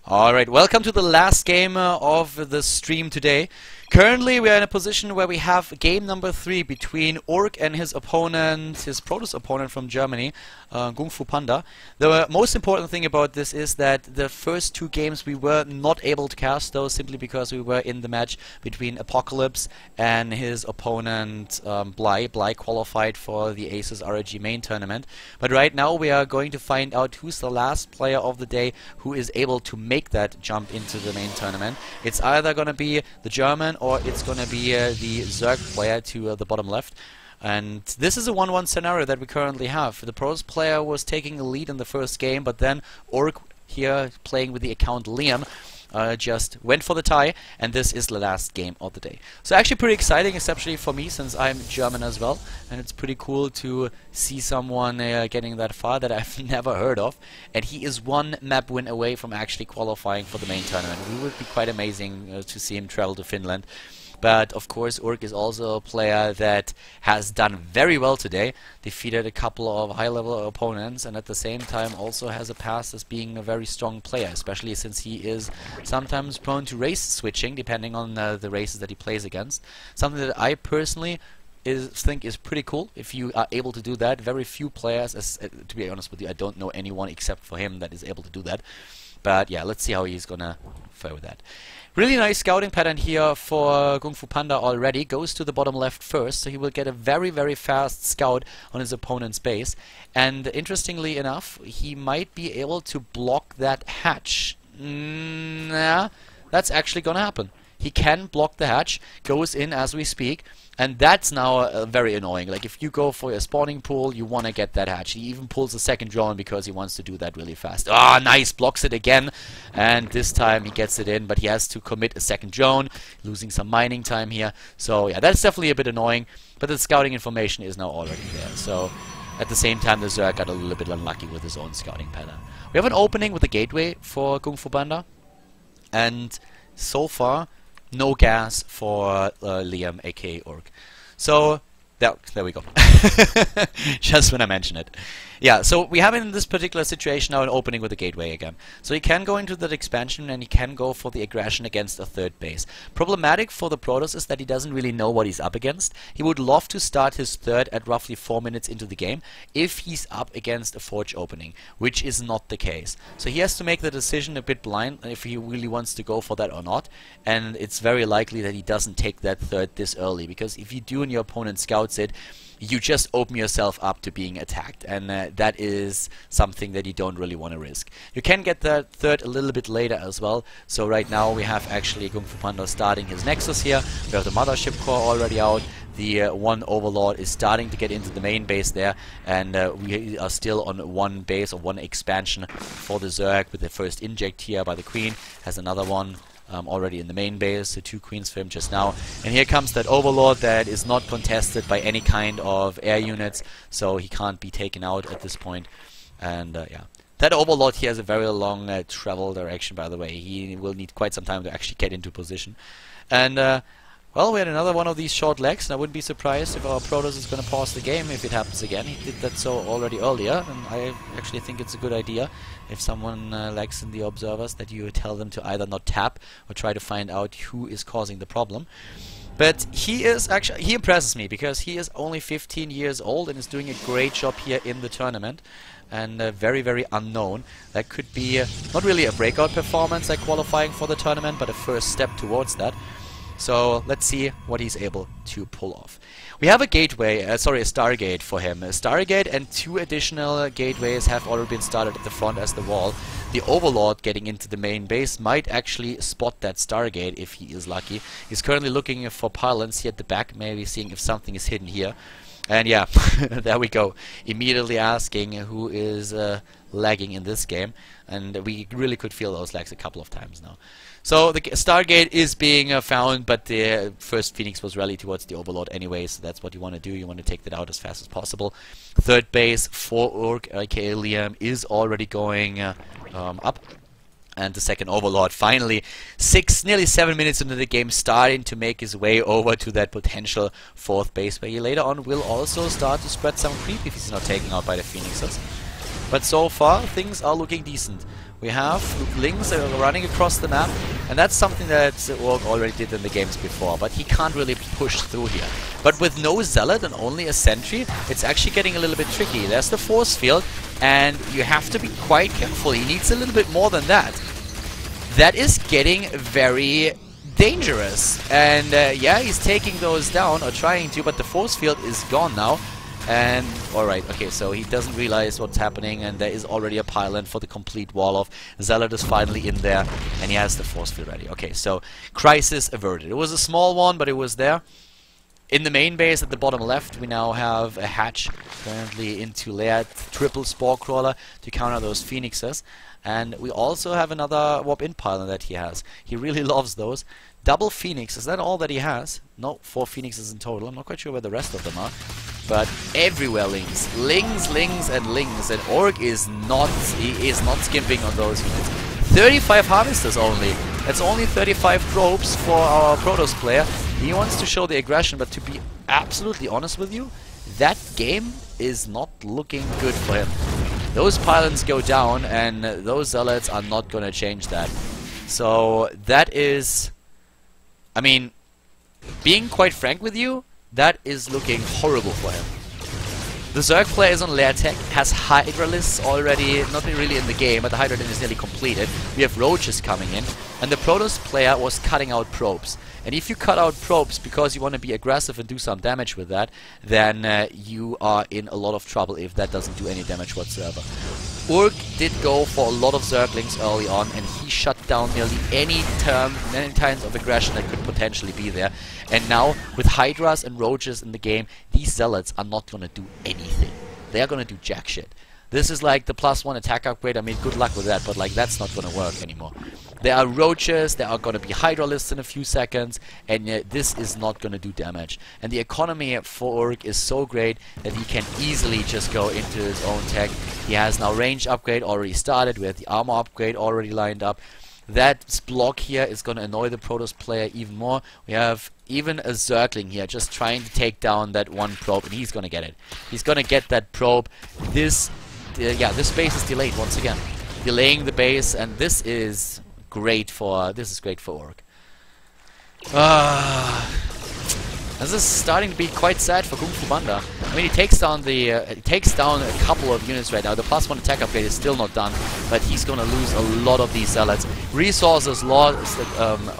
Alright, welcome to the last game of the stream today. Currently we are in a position where we have game number 3 between Ourk and his opponent, his Protoss opponent from Germany, GungFuBanda. The most important thing about this is that the first 2 games we were not able to cast those simply because we were in the match between Apocalypse and his opponent Bly. Bly qualified for the Asus RoG main tournament. But right now we are going to find out who's the last player of the day who is able to make that jump into the main tournament. It's either going to be the German or it's going to be the Zerg player to the bottom left. And this is a 1-1 scenario that we currently have. The Pros player was taking a lead in the first game, but then Ourk, here playing with the account Liam, just went for the tie, and this is the last game of the day. So actually pretty exciting, especially for me since I'm German as well, and it's pretty cool to see someone getting that far that I've never heard of, and he is 1 map win away from actually qualifying for the main tournament. It would be quite amazing to see him travel to Finland. But of course Ourk is also a player that has done very well today, defeated a couple of high-level opponents, and at the same time also has a past as being a very strong player, especially since he is sometimes prone to race switching depending on the races that he plays against. Something that I personally think is pretty cool if you are able to do that. Very few players, to be honest with you, I don't know anyone except for him that is able to do that. But yeah, let's see how he's gonna fare with that. Really nice scouting pattern here for GungFuBanda already. Goes to the bottom left first, so he will get a very, very fast scout on his opponent's base. And interestingly enough, he might be able to block that hatch. Yeah, that's actually gonna happen. He can block the hatch, goes in as we speak, and that's now very annoying. Like if you go for your spawning pool, you want to get that hatch. He even pulls a second drone because he wants to do that really fast. Ah, nice, blocks it again, and this time he gets it in, but he has to commit a second drone, losing some mining time here. So yeah, that's definitely a bit annoying, but the scouting information is now already there. So at the same time, the Zerg got a little bit unlucky with his own scouting pattern. We have an opening with a gateway for GungFuBanda, and so far no gas for Liam, aka Ourk. So there we go. Just when I mention it. Yeah, so we have in this particular situation now an opening with a gateway again. So he can go into that expansion and he can go for the aggression against a third base. Problematic for the Protoss is that he doesn't really know what he's up against. He would love to start his third at roughly 4 minutes into the game if he's up against a forge opening, which is not the case. So he has to make the decision a bit blind if he really wants to go for that or not. And it's very likely that he doesn't take that third this early, because if you do and your opponent scouts it, you just open yourself up to being attacked, and that is something that you don't really want to risk. You can get that third a little bit later as well. So right now we have actually GungFuBanda starting his Nexus here. We have the Mothership Core already out. The 1 Overlord is starting to get into the main base there, and we are still on 1 base or 1 expansion for the Zerg with the first inject here by the Queen. Has another one already in the main base, so 2 queens for him just now. And here comes that Overlord that is not contested by any kind of air units, so he can't be taken out at this point. And yeah, that Overlord here has a very long travel direction, by the way. He will need quite some time to actually get into position. And well, we had another one of these short legs, and I wouldn't be surprised if our Protoss is going to pause the game if it happens again. He did that so already earlier, and I actually think it's a good idea if someone lags in the observers that you tell them to either not tap or try to find out who is causing the problem. But he is actually, he impresses me because he is only 15 years old and is doing a great job here in the tournament. And very, very unknown. That could be not really a breakout performance like qualifying for the tournament, but a first step towards that. So let's see what he's able to pull off. We have a gateway, a Stargate for him. A Stargate and 2 additional gateways have already been started at the front as the wall. The Overlord getting into the main base might actually spot that Stargate if he is lucky. He's currently looking for pylons here at the back, maybe seeing if something is hidden here. And yeah, there we go. Immediately asking who is lagging in this game. And we really could feel those lags a couple of times now. So the Stargate is being found, but the first Phoenix was rallied towards the Overlord anyway, so that's what you want to do. You want to take that out as fast as possible. Third base for Ourk, aka Liam, is already going up. And the second Overlord finally, nearly 7 minutes into the game, starting to make his way over to that potential 4th base, where he later on will also start to spread some creep if he's not taken out by the Phoenixes. But so far, things are looking decent. We have Lings that are running across the map, and that's something that Ourk already did in the games before, but he can't really push through here. But with no Zealot and only a Sentry, it's actually getting a little bit tricky. There's the force field, and you have to be quite careful. He needs a little bit more than that. That is getting very dangerous. And yeah, he's taking those down, or trying to, but the force field is gone now. And, alright, okay, so he doesn't realize what's happening, and there is already a pylon for the complete wall off. Zealot is finally in there, and he has the force field ready. Okay, so, crisis averted. It was a small one, but it was there. In the main base at the bottom left, we now have a hatch currently into lair, triple spore crawler to counter those phoenixes. And we also have another warp-in pylon that he has. He really loves those. Double phoenix, is that all that he has? No, 4 phoenixes in total. I'm not quite sure where the rest of them are. But everywhere Lings. Lings, Lings, and Lings. And Ourk is not skimping on those units. 35 harvesters only. That's only 35 tropes for our Protoss player. He wants to show the aggression, but to be absolutely honest with you, that game is not looking good for him. Those pylons go down, and those zealots are not going to change that. So that is, I mean, being quite frank with you, that is looking horrible for him. The Zerg player is on lair tech, has Hydra lists already, not really in the game, but the Hydra list is nearly completed. We have roaches coming in, and the Protoss player was cutting out probes. And if you cut out probes because you want to be aggressive and do some damage with that, then you are in a lot of trouble if that doesn't do any damage whatsoever. Ourk did go for a lot of Zerglings early on, and he shut down nearly any times of aggression that could potentially be there. And now, with Hydras and Roaches in the game, these Zealots are not going to do anything. They are going to do jack shit. This is like the +1 attack upgrade. I mean, good luck with that, but like that's not going to work anymore. There are Roaches, there are going to be Hydra lists in a few seconds, and this is not going to do damage. And the economy for Ourk is so great that he can easily just go into his own tech. He has now range upgrade already started, we have the armor upgrade already lined up. That block here is going to annoy the Protoss player even more. We have even a Zergling here just trying to take down that one probe, and he's going to get it. He's going to get that probe. This base is delayed once again. Delaying the base, and this is great for Ourk. This is starting to be quite sad for GungFuBanda. I mean, he takes down a couple of units right now. The +1 attack upgrade is still not done, but he's gonna lose a lot of these zealots. Resources lost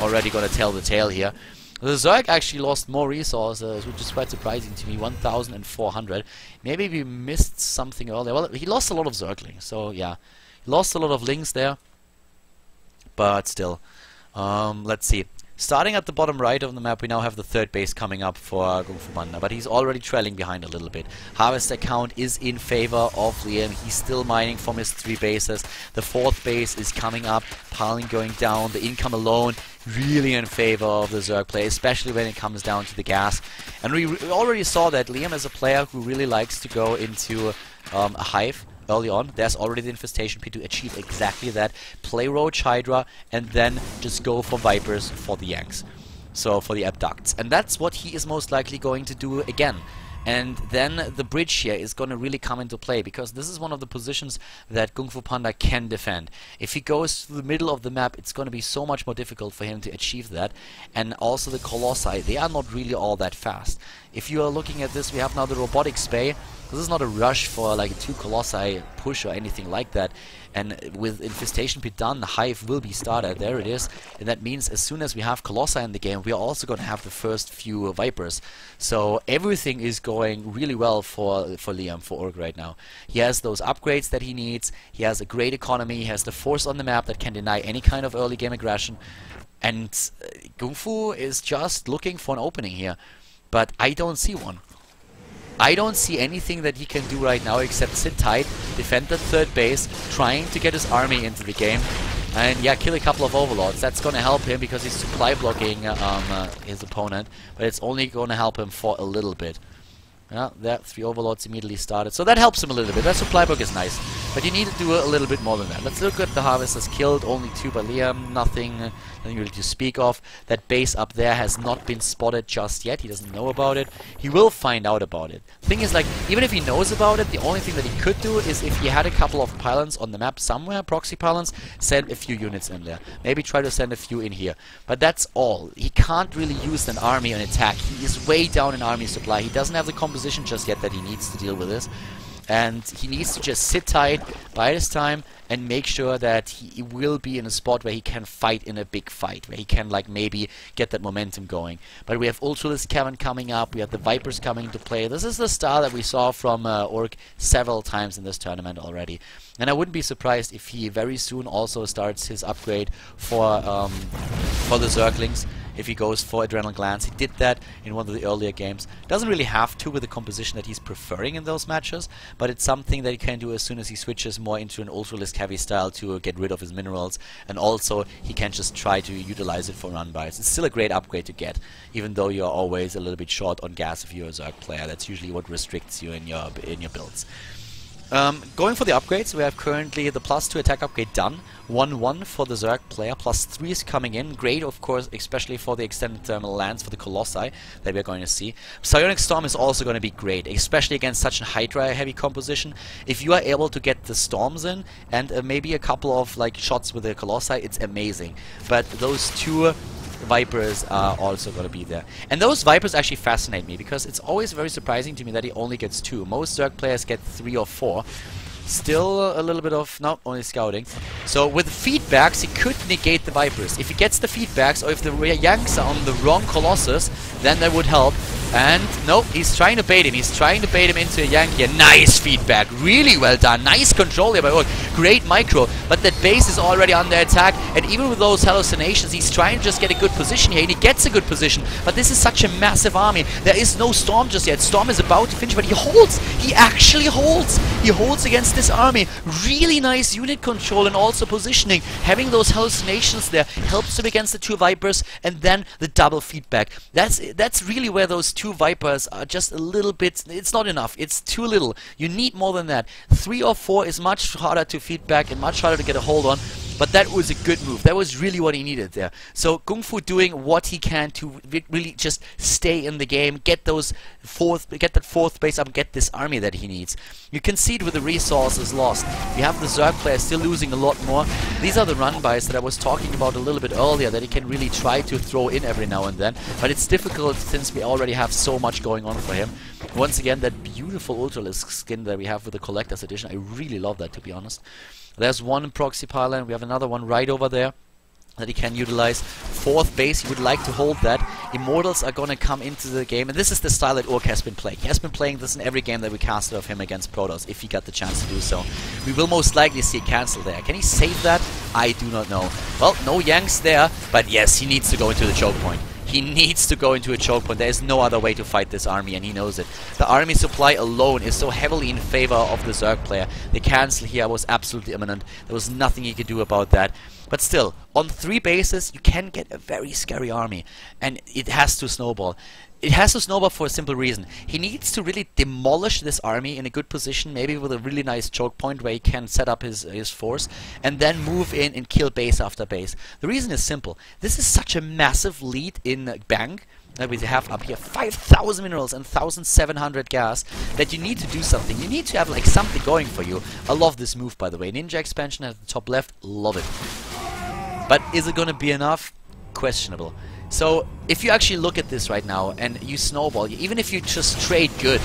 already gonna tell the tale here. The Zerg actually lost more resources, which is quite surprising to me. 1,400. Maybe we missed something earlier. Well, he lost a lot of Zerglings, so yeah, he lost a lot of Lings there. But still, let's see. Starting at the bottom right of the map, we now have the third base coming up for GungFuBanda, but he's already trailing behind a little bit. Harvester count is in favor of Liam. He's still mining from his 3 bases. The 4th base is coming up, piling going down. The income alone really in favor of the Zerg play, especially when it comes down to the gas. And we already saw that Liam is a player who really likes to go into a hive early on. There's already the infestation pit to achieve exactly that. Play Roach Hydra and then just go for Vipers for the Yanks. So for the abducts. And that's what he is most likely going to do again. And then the bridge here is going to really come into play, because this is one of the positions that GungFuBanda can defend. If he goes to the middle of the map, it's going to be so much more difficult for him to achieve that. And also the Colossi, they are not really all that fast. If you are looking at this, we have now the robotics bay. This is not a rush for like a 2 Colossi push or anything like that. And with infestation pit done, the hive will be started. There it is. And that means as soon as we have Colossi in the game, we are also going to have the first few Vipers. So everything is going really well for Liam, for Ourk right now. He has those upgrades that he needs. He has a great economy. He has the force on the map that can deny any kind of early game aggression. And GungFu is just looking for an opening here. But I don't see one. I don't see anything that he can do right now except sit tight, defend the 3rd base, trying to get his army into the game, and yeah, kill a couple of overlords. That's going to help him because he's supply blocking his opponent, but it's only going to help him for a little bit. Yeah, that 3 Overlords immediately started. So that helps him a little bit. That supply book is nice. But you need to do a little bit more than that. Let's look at the Harvesters killed. Only 2 by Liam. Nothing really to speak of. That base up there has not been spotted just yet. He doesn't know about it. He will find out about it. Thing is, like, even if he knows about it, the only thing that he could do is if he had a couple of pylons on the map somewhere, proxy pylons, send a few units in there. Maybe try to send a few in here. But that's all. He can't really use an army on attack. He is way down in army supply. He doesn't have the composition just yet that he needs to deal with this. And he needs to just sit tight, bide his time, and make sure that he will be in a spot where he can fight in a big fight, where he can, like, maybe get that momentum going. But we have Ultralisk Cavern coming up, we have the Vipers coming into play. This is the style that we saw from Ourk several times in this tournament already. And I wouldn't be surprised if he very soon also starts his upgrade for the Zerglings. If he goes for Adrenal Glands. He did that in one of the earlier games. Doesn't really have to with the composition that he's preferring in those matches, but it's something that he can do as soon as he switches more into an Ultralisk heavy style to get rid of his minerals, and also he can just try to utilize it for run buys. It's still a great upgrade to get, even though you're always a little bit short on gas if you're a Zerg player. That's usually what restricts you in your builds. Going for the upgrades, we have currently the +2 attack upgrade done. 1-1 for the Zerg player, +3 is coming in. Great, of course, especially for the extended thermal lands for the Colossi that we're going to see. Psionic Storm is also going to be great, especially against such a Hydra heavy composition. If you are able to get the Storms in and maybe a couple of like shots with the Colossi, it's amazing. But those 2 Vipers are also going to be there. And those Vipers actually fascinate me, because it's always very surprising to me that he only gets 2. Most Zerg players get 3 or 4. Still a little bit of... no, only scouting. So with feedbacks, he could negate the Vipers. If he gets the feedbacks, or if the Yanks are on the wrong Colossus, then that would help. And, no, he's trying to bait him. He's trying to bait him into a Yank here. Nice feedback. Really well done. Nice control here by Ourk. Great micro. But that base is already under attack. And even with those hallucinations, he's trying to just get a good position here. And he gets a good position. But this is such a massive army. There is no Storm just yet. Storm is about to finish, but he holds. He actually holds. He holds against this army. Really nice unit control and also positioning. Having those hallucinations there helps him against the 2 Vipers, and then the double feedback. That's really where those 2 Vipers are just a little bit... it's not enough. It's too little. You need more than that. 3 or 4 is much harder to feedback and much harder to get a hold on. But that was a good move. That was really what he needed there. So GungFu doing what he can to really just stay in the game, get that 4th base up, get this army that he needs. You can see it with the resources lost. You have the Zerg player still losing a lot more. These are the run buys that I was talking about a little bit earlier, that he can really try to throw in every now and then. But it's difficult since we already have so much going on for him. Once again, that beautiful Ultralisk skin that we have with the Collector's Edition, I really love that, to be honest. There's one proxy pylon, we have another one right over there that he can utilize. 4th base, he would like to hold that. Immortals are going to come into the game, and this is the style that Ourk has been playing. He has been playing this in every game that we casted of him against Protoss, if he got the chance to do so. We will most likely see a cancel there. Can he save that? I do not know. Well, no Yanks there, but yes, he needs to go into the choke point. He needs to go into a choke point. There is no other way to fight this army, and he knows it. The army supply alone is so heavily in favor of the Zerg player. The cancel here was absolutely imminent. There was nothing he could do about that. But still, on 3 bases, you can get a very scary army. And it has to snowball. It has to snowball for a simple reason. He needs to really demolish this army in a good position, maybe with a really nice choke point where he can set up his force, and then move in and kill base after base. The reason is simple. This is such a massive lead in bank that we have up here, 5,000 minerals and 1,700 gas, that you need to do something. You need to have like something going for you. I love this move, by the way. Ninja expansion at the top left, love it. But is it going to be enough? Questionable. So if you actually look at this right now and you snowball, even if you just trade good,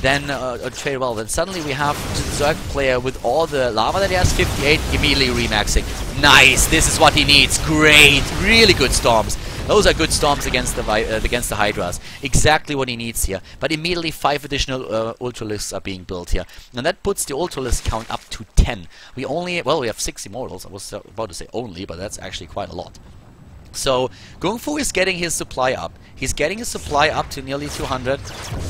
then trade well, then suddenly we have the Zerg player with all the lava that he has, 58, immediately remaxing. Nice, this is what he needs. Great, really good storms. Those are good storms against the Hydras. Exactly what he needs here. But immediately 5 additional Ultralisks are being built here. And that puts the Ultralisk count up to 10. We have 6 Immortals. I was about to say only, but that's actually quite a lot. So, GungFu is getting his supply up. He's getting his supply up to nearly 200.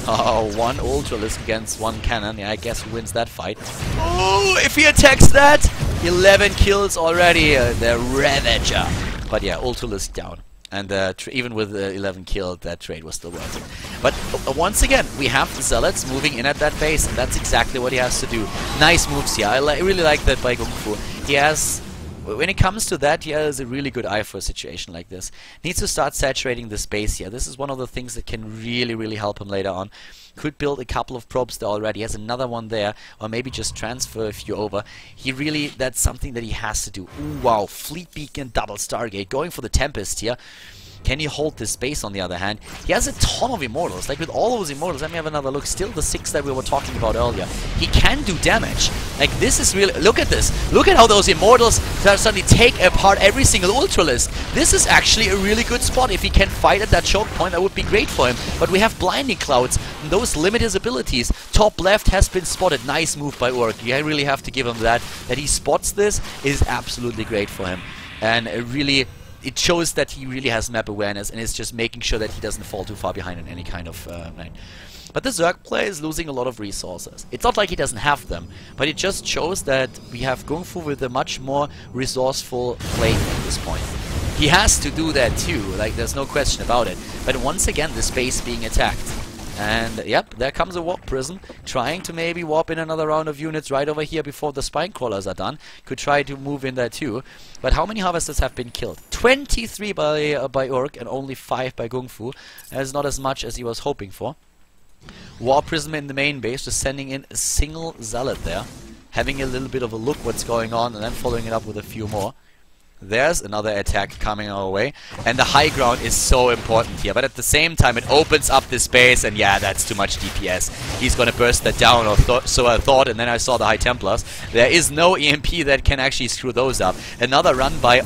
Oh, 1 Ultralisk against 1 cannon. Yeah, I guess who wins that fight? Oh, if he attacks that! 11 kills already. The Ravager. But yeah, Ultralisk down. And even with 11 killed, that trade was still worth it. But once again, we have the Zealots moving in at that base, and that's exactly what he has to do. Nice moves here. I really like that by GungFu. He has, when it comes to that, he has a really good eye for a situation like this. Needs to start saturating the space here. This is one of the things that can really help him later on. Could build a couple of probes there already. He has another one there, or maybe just transfer a few over. That's something that he has to do. Ooh, wow, Fleet Beacon, double Stargate, going for the Tempest here. Can he hold this base on the other hand? He has a ton of Immortals. Like with all those Immortals, let me have another look. Still the 6 that we were talking about earlier. He can do damage. Like this is really... Look at this. Look at how those Immortals suddenly take apart every single Ultralisk. This is actually a really good spot. If he can fight at that choke point, that would be great for him. But we have Blinding Clouds, and those limit his abilities. Top left has been spotted. Nice move by Ourk. I really have to give him that. That he spots this is absolutely great for him. And really... It shows that he really has map awareness and is just making sure that he doesn't fall too far behind in any kind of lane. But the Zerg player is losing a lot of resources. It's not like he doesn't have them, but it just shows that we have GungFu with a much more resourceful play at this point. He has to do that too, like there's no question about it. But once again, the space being attacked. And yep, there comes a warp prison, trying to maybe warp in another round of units right over here before the spine crawlers are done. Could try to move in there too. But how many harvesters have been killed? 23 by Ourk and only 5 by GungFu. That is not as much as he was hoping for. Warp prism in the main base, just sending in a single zealot there, having a little bit of a look what's going on, and then following it up with a few more. There's another attack coming our way, and the high ground is so important here, but at the same time it opens up the space, and yeah, that's too much DPS. He's gonna burst that down, or so I thought, and then I saw the High Templars. There is no EMP that can actually screw those up. Another run by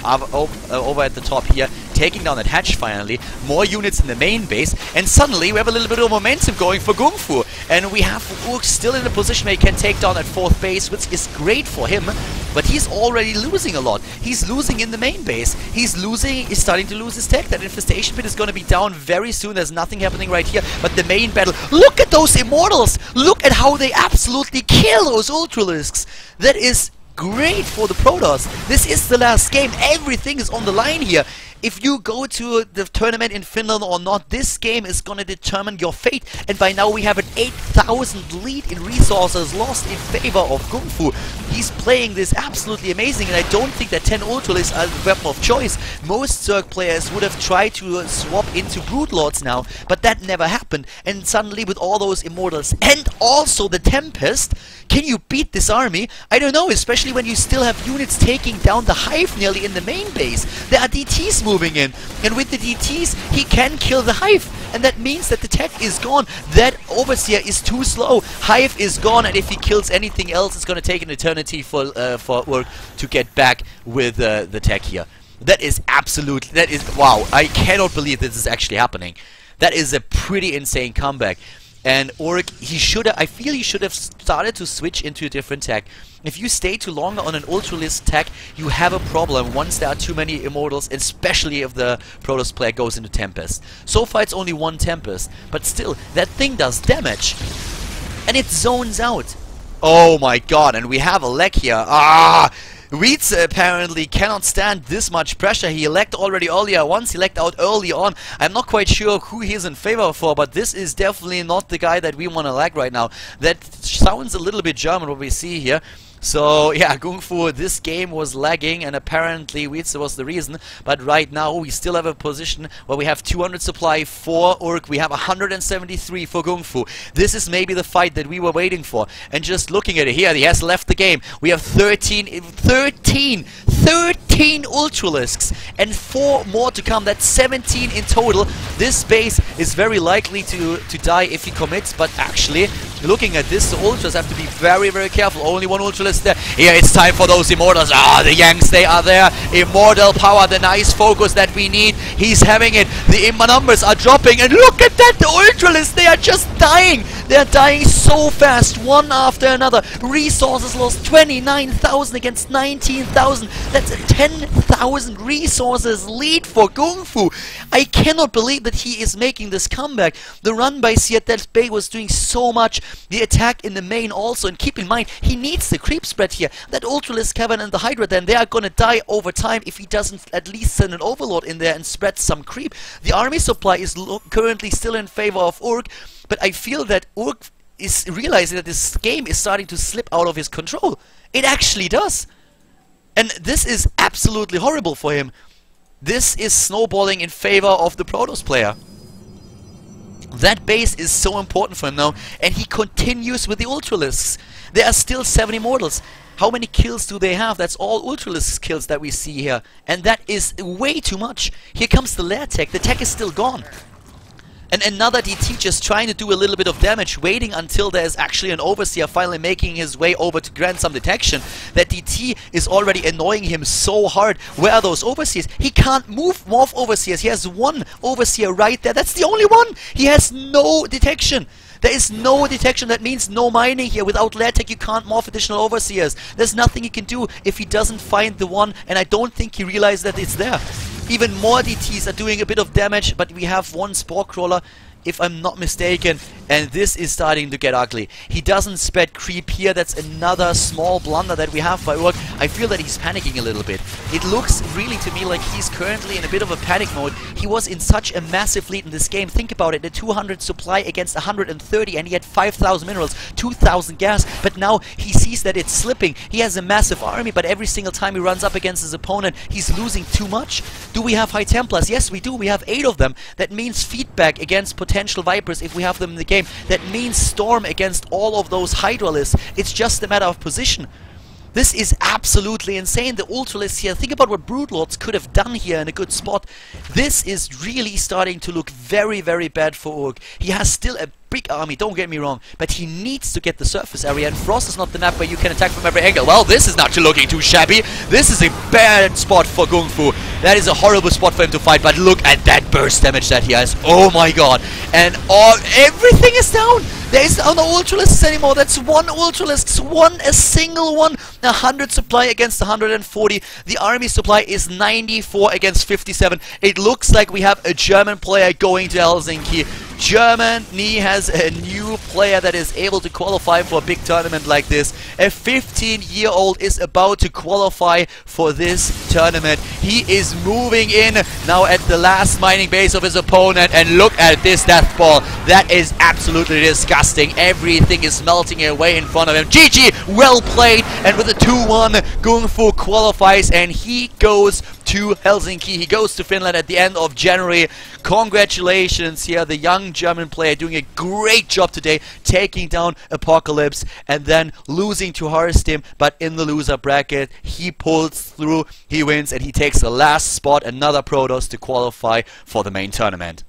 over at the top here, taking down that hatch finally. More units in the main base, and suddenly we have a little bit of momentum going for GungFu, and we have Ourk still in a position where he can take down that 4th base, which is great for him, but he's already losing a lot. He's losing in the main base. He's starting to lose his tech. That infestation pit is going to be down very soon. There's nothing happening right here, but the main battle. Look at those Immortals! Look at how they absolutely kill those Ultralisks! That is great for the Protoss. This is the last game. Everything is on the line here. If you go to the tournament in Finland or not, this game is gonna determine your fate. And by now we have an 8,000 lead in resources lost in favor of GungFu. He's playing this absolutely amazing, and I don't think that 10 Ultralisks are the weapon of choice. Most Zerg players would have tried to swap into Brood Lords now, but that never happened. And suddenly with all those Immortals and also the Tempest, can you beat this army? I don't know, especially when you still have units taking down the Hive nearly in the main base. There are DTs moving in, and with the DTs he can kill the Hive, and that means that the tech is gone. That Overseer is too slow. Hive is gone, and if he kills anything else, it's gonna take an eternity for Ourk to get back with the tech here. That is wow, I cannot believe this is actually happening. That is a pretty insane comeback. And Ourk, I feel he should have started to switch into a different tech. If you stay too long on an Ultralisk tech, you have a problem once there are too many Immortals, especially if the Protoss player goes into Tempest. So far it's only 1 Tempest, but still, that thing does damage. And it zones out. Oh my god, and we have a leg here. Reeds apparently cannot stand this much pressure. He legged already earlier once, he legged out early on. I'm not quite sure who he is in favor for, but this is definitely not the guy that we want to lag right now. That sounds a little bit German, what we see here. So yeah, GungFu, this game was lagging, and apparently Weeds was the reason. But right now we still have a position where we have 200 supply for Ourk, we have 173 for GungFu. This is maybe the fight that we were waiting for. And just looking at it here, he has left the game. We have 13 Ultralisks and 4 more to come. That's 17 in total. This base is very likely to die if he commits, but actually, looking at this, the Ultras have to be very, very careful. Only 1 Ultralisk there. Here, it's time for those Immortals. The Yanks, they are there. Immortal power, the nice focus that we need. He's having it. The numbers are dropping, and look at that, the Ultralisk, they are just dying. They're dying so fast, one after another. Resources lost 29,000 against 19,000. That's a 10,000 resources lead for GungFu. I cannot believe that he is making this comeback. The run by Siadet Bay was doing so much. The attack in the main also. And keep in mind, he needs the creep spread here. That Ultralisk Cavern and the Hydra, then they are gonna die over time if he doesn't at least send an Overlord in there and spread some creep. The army supply is currently still in favor of Ourk, but I feel that Ourk is realizing that this game is starting to slip out of his control. It actually does. And this is absolutely horrible for him. This is snowballing in favor of the Protoss player. That base is so important for him now, and he continues with the Ultralisks. There are still 7 Immortals. How many kills do they have? That's all Ultralisk kills that we see here. And that is way too much. Here comes the lair tech. The tech is still gone. And another DT just trying to do a little bit of damage, waiting until there's actually an Overseer finally making his way over to grant some detection. That DT is already annoying him so hard. Where are those Overseers? He can't morph Overseers. He has one Overseer right there. That's the only one. He has no detection. There is no detection. That means no mining here. Without lair tech, you can't morph additional Overseers. There's nothing he can do if he doesn't find the one, and I don't think he realized that it's there. Even more DTs are doing a bit of damage, but we have one Spore Crawler, if I'm not mistaken, and this is starting to get ugly. He doesn't spread creep here. That's another small blunder that we have by Ourk. I feel that he's panicking a little bit. It looks really to me like he's currently in a bit of a panic mode. He was in such a massive lead in this game. Think about it, the 200 supply against 130, and he had 5,000 minerals, 2,000 gas, but now he sees that it's slipping. He has a massive army, but every single time he runs up against his opponent, he's losing too much. Do we have High Templars? Yes, we do. We have 8 of them. That means feedback against potential Vipers if we have them in the game. That means Storm against all of those Hydralisks. It's just a matter of position. This is absolutely insane. The Ultralisks here, think about what Broodlords could have done here in a good spot. This is really starting to look very, very bad for Ourk. He has still a big army, don't get me wrong, but he needs to get the surface area, and Frost is not the map where you can attack from every angle. Well, this is not looking too shabby. This is a bad spot for GungFu. That is a horrible spot for him to fight, but look at that burst damage that he has. Oh my god. And everything is down. There is no Ultralisks anymore. That's one Ultralisk, a single one. 100 supply against 140. The army supply is 94 against 57. It looks like we have a German player going to Helsinki. Germany has a new player that is able to qualify for a big tournament like this. A 15-year-old is about to qualify for this tournament. He is moving in now at the last mining base of his opponent, and look at this death ball. That is absolutely disgusting. Everything is melting away in front of him. GG, well played, and with a 2-1, GungFu qualifies, and he goes to Helsinki. He goes to Finland at the end of January. Congratulations here, the young German player doing a great job today, taking down Apocalypse and then losing to Harstim, but in the loser bracket, he pulls through, he wins, and he takes the last spot, another Protoss to qualify for the main tournament.